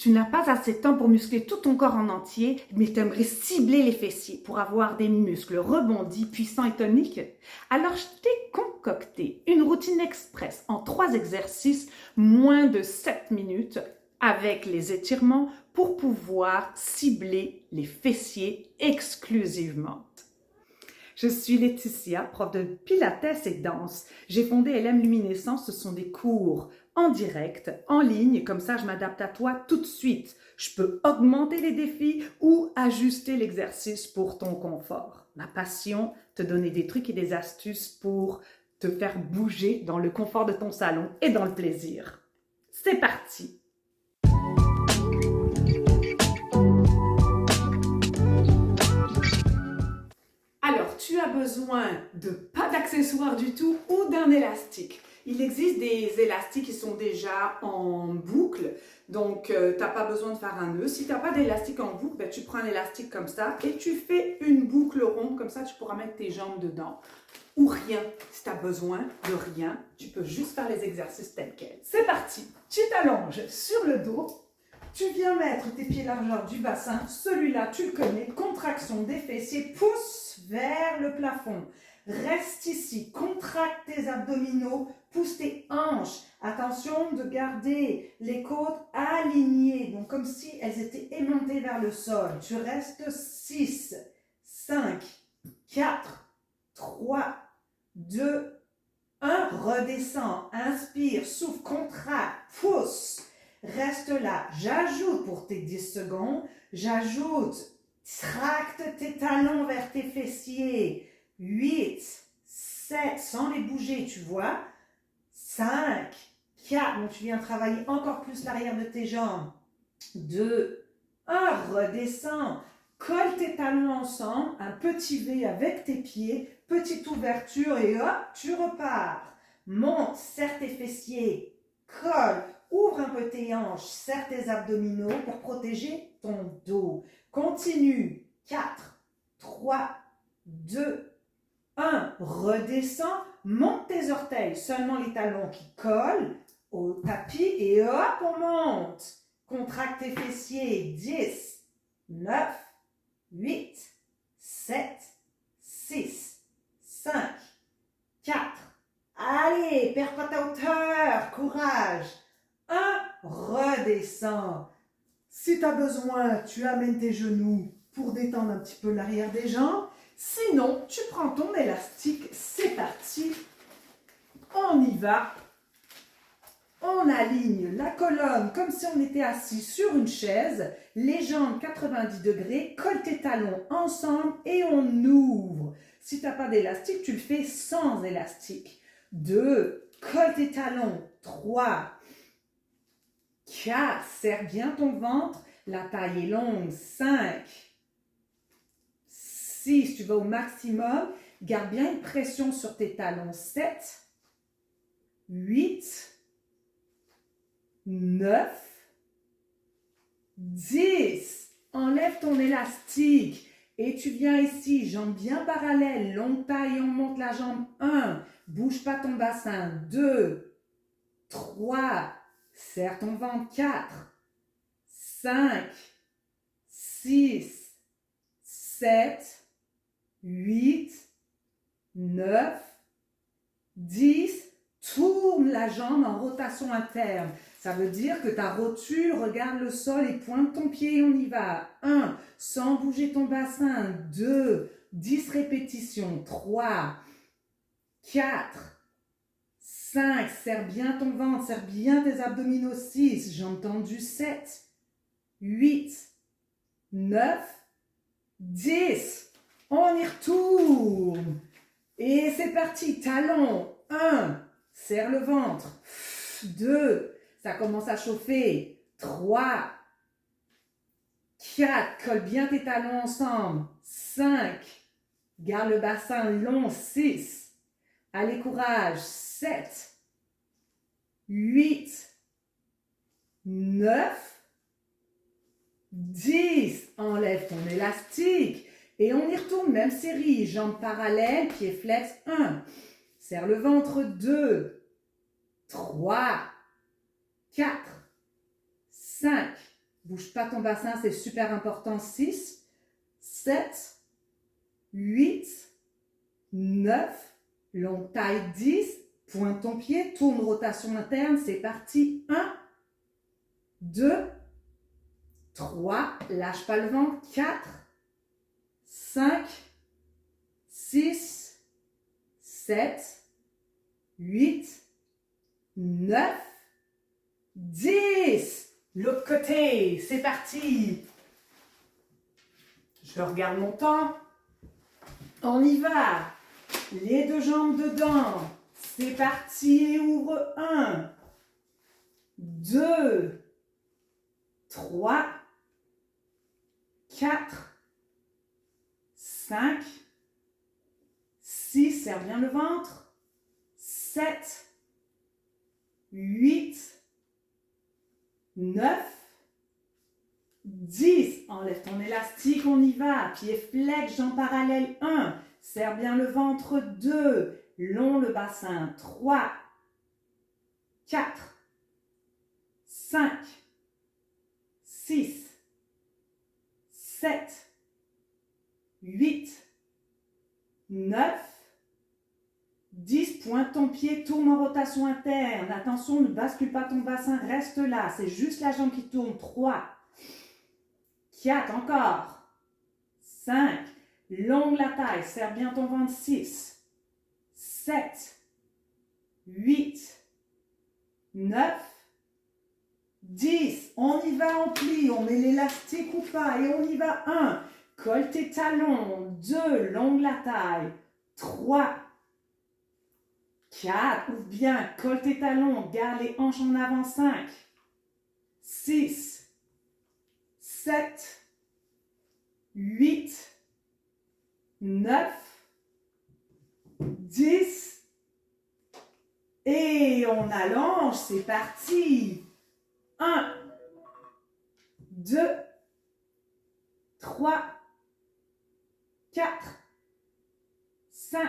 Tu n'as pas assez de temps pour muscler tout ton corps en entier, mais tu aimerais cibler les fessiers pour avoir des muscles rebondis, puissants et toniques? Alors, je t'ai concocté une routine express en 3 exercices, moins de 7 minutes, avec les étirements pour pouvoir cibler les fessiers exclusivement. Je suis Laetitia, prof de Pilates et danse. J'ai fondé LM Luminescence, ce sont des cours en direct, en ligne, comme ça je m'adapte à toi tout de suite. Je peux augmenter les défis ou ajuster l'exercice pour ton confort. Ma passion, te donner des trucs et des astuces pour te faire bouger dans le confort de ton salon et dans le plaisir. C'est parti! Alors, tu as besoin de pas d'accessoires du tout ou d'un élastique. Il existe des élastiques qui sont déjà en boucle, donc tu n'as pas besoin de faire un nœud. Si tu n'as pas d'élastique en boucle, ben, tu prends un élastique comme ça et tu fais une boucle ronde, comme ça tu pourras mettre tes jambes dedans. Ou rien, si tu as besoin de rien, tu peux juste faire les exercices tels quels. C'est parti, tu t'allonges sur le dos. Tu viens mettre tes pieds largeur du bassin, celui-là tu le connais, contraction des fessiers, pousse vers le plafond. Reste ici, contracte tes abdominaux, pousse tes hanches. Attention de garder les côtes alignées, donc comme si elles étaient aimantées vers le sol. Tu restes 6, 5, 4, 3, 2, 1. Redescends, inspire, souffle, contracte, pousse. Reste là, j'ajoute pour tes 10 secondes, j'ajoute, tracte tes talons vers tes fessiers, 8, 7, sans les bouger, tu vois, 5, 4, donc tu viens travailler encore plus l'arrière de tes jambes, 2, 1, redescends, colle tes talons ensemble, un petit V avec tes pieds, petite ouverture et hop, tu repars, monte, serre tes fessiers, colle, ouvre un peu tes hanches, serre tes abdominaux pour protéger ton dos. Continue. 4, 3, 2, 1. Redescends. Monte tes orteils. Seulement les talons qui collent au tapis et hop, on monte. Contracte tes fessiers. 10, 9, 8, 7, 6, 5, 4. Allez, perds pas ta hauteur. Courage. 1, redescends. Si tu as besoin, tu amènes tes genoux pour détendre un petit peu l'arrière des jambes. Sinon, tu prends ton élastique. C'est parti. On y va. On aligne la colonne comme si on était assis sur une chaise. Les jambes 90 degrés. Colle tes talons ensemble et on ouvre. Si tu n'as pas d'élastique, tu le fais sans élastique. 2, colle tes talons. 3, 4, serre bien ton ventre, la taille est longue, 5, 6, tu vas au maximum, garde bien une pression sur tes talons, 7, 8, 9, 10, enlève ton élastique et tu viens ici, jambes bien parallèles, longue taille, on monte la jambe, 1, bouge pas ton bassin, 2, 3, serre ton ventre, 4, 5, 6, 7, 8, 9, 10. Tourne la jambe en rotation interne. Ça veut dire que ta rotule regarde le sol et pointe ton pied et on y va. 1, sans bouger ton bassin. 2, 10 répétitions. 3, 4, 5, serre bien ton ventre, serre bien tes abdominaux. 6, jambes tendues. 7, 8, 9, 10. On y retourne. Et c'est parti. Talons. 1, serre le ventre. 2, ça commence à chauffer. 3, 4, colle bien tes talons ensemble. 5, garde le bassin long. 6, allez courage. 7, 8, 9, 10. Enlève ton élastique. Et on y retourne, même série. Jambes parallèles, pieds flex. 1. Serre le ventre. 2, 3, 4, 5, Bouge pas ton bassin, c'est super important. 6, 7, 8, 9, longue taille 10, pointe ton pied, tourne rotation interne, c'est parti. 1, 2, 3, lâche pas le ventre. 4, 5, 6, 7, 8, 9, 10. L'autre côté, c'est parti. Je regarde mon temps. On y va. Les deux jambes dedans. C'est parti et ouvre. 1, 2, 3, 4, 5, 6, serre bien le ventre. 7, 8, 9, 10. Enlève ton élastique, on y va. Pied flex, jambes parallèles. 1, serre bien le ventre. 2, long le bassin. 3, 4, 5, 6, 7, 8, 9, 10, pointe ton pied, tourne en rotation interne. Attention, ne bascule pas ton bassin, reste là. C'est juste la jambe qui tourne. 3, 4, encore. 5, longue la taille, serre bien ton ventre. 6, 7, 8, 9, 10. On y va, on plie, on met l'élastique ou pas et on y va. 1, colle tes talons. 2, longue la taille. 3, 4, ouvre bien, colle tes talons, garde les hanches en avant. 5, 6, 7, 8, 9, 10. Et on allonge, c'est parti. 1, 2, 3, 4, 5,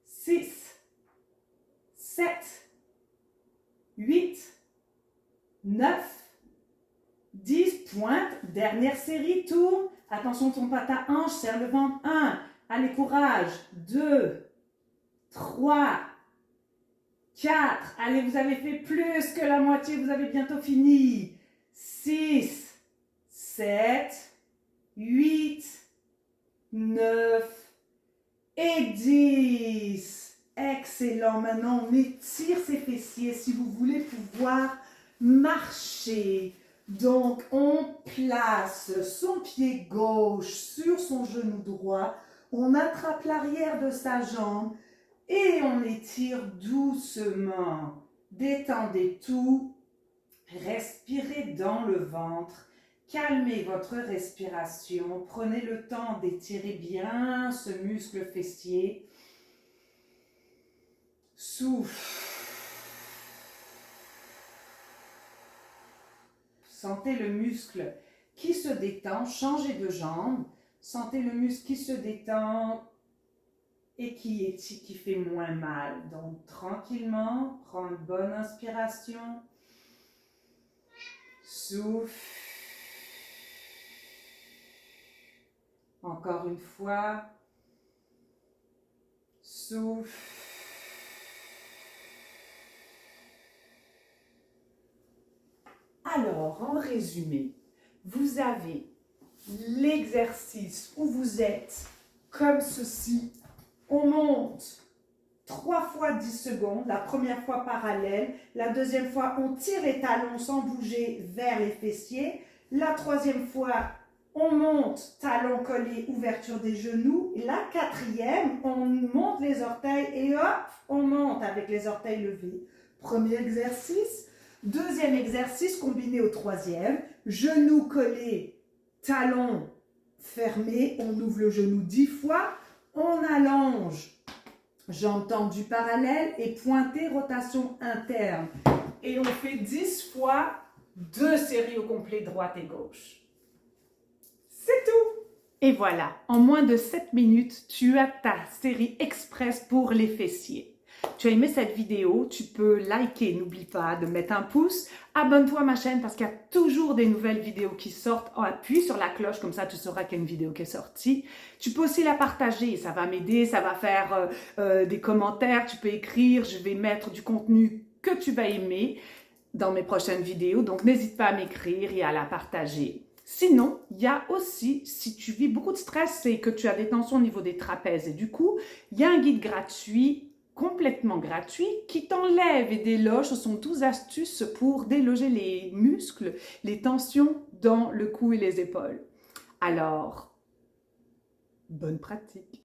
6, 7, 8, 9, 10, pointe, dernière série, tourne, attention ton patte à hanche, serre le ventre. 1, allez courage. 2, 3, 4, allez vous avez fait plus que la moitié, vous avez bientôt fini. 6, 7, 8, 9 et 10. Excellent. Maintenant, on étire ses fessiers si vous voulez pouvoir marcher. Donc, on place son pied gauche sur son genou droit. On attrape l'arrière de sa jambe et on étire doucement. Détendez tout. Respirez dans le ventre. Calmez votre respiration. Prenez le temps d'étirer bien ce muscle fessier. Souffle. Sentez le muscle qui se détend. Changez de jambe. Sentez le muscle qui se détend et qui fait moins mal. Donc, tranquillement, prends une bonne inspiration. Souffle. Encore une fois. Souffle. Alors, en résumé, vous avez l'exercice où vous êtes comme ceci. On monte 3 fois 10 secondes. La première fois parallèle. La deuxième fois, on tire les talons sans bouger vers les fessiers. La troisième fois, on monte, talons collés, ouverture des genoux. Et la quatrième, on monte les orteils et hop, on monte avec les orteils levés. Premier exercice. Deuxième exercice combiné au troisième. Genoux collés, talons fermés. On ouvre le genou 10 fois. On allonge, jambes tendues parallèles et pointées, rotation interne. Et on fait 10 fois 2 séries au complet, droite et gauche. C'est tout. Et voilà, en moins de 7 minutes, tu as ta série express pour les fessiers. Tu as aimé cette vidéo, tu peux liker, n'oublie pas de mettre un pouce, abonne-toi à ma chaîne parce qu'il y a toujours des nouvelles vidéos qui sortent, appuie sur la cloche, comme ça tu sauras qu'il y a une vidéo qui est sortie. Tu peux aussi la partager, ça va m'aider, ça va faire des commentaires, tu peux écrire, je vais mettre du contenu que tu vas aimer dans mes prochaines vidéos, donc n'hésite pas à m'écrire et à la partager. Sinon, il y a aussi, si tu vis beaucoup de stress et que tu as des tensions au niveau des trapèzes, et du coup, il y a un guide gratuit, complètement gratuit, qui t'enlève et déloge. Ce sont 12 astuces pour déloger les muscles, les tensions dans le cou et les épaules. Alors, bonne pratique!